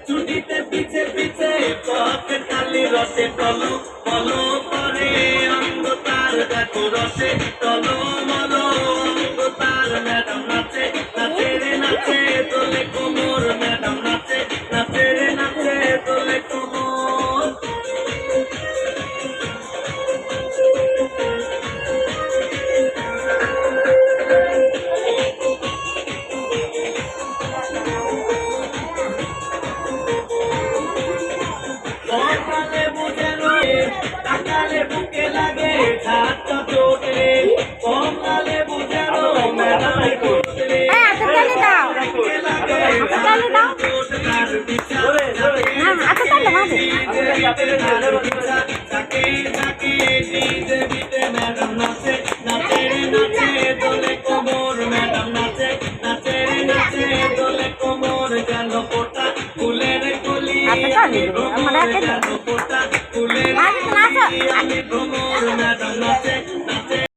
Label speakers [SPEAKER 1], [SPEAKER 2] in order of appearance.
[SPEAKER 1] ছুটিতে পিছে পিছে পথে কালি রসে টলো বলো পরে অন্ধকার দেখো রসে টলো মলো অন্ধকার ম্যাডাম নাচে নাচে রে নাচে দোলে কোমর ম্যাডাম নাচে নাচে রে নাচে দোলে কোমর সকালে বুঝে রয়ে সকালে বুকে লাগে ছাদটা চোটে কমলালে বুঝে রো ম্যাডামের কোটরে
[SPEAKER 2] হাতে দাও হাতে দাও না হাতে তালে হবে
[SPEAKER 1] তাকে তাকে ডিজে বিতে ম্যাডাম নাচে নাচে রে নাচে দোলে কোমর ম্যাডাম নাচে নাচে রে নাচে দোলে কোমর যেন ফোটা ফুলের কলি আমি ভ্রমর যেন ফোটা ফুলের কলি আমি ভ্রমর ম্যাডাম নাচে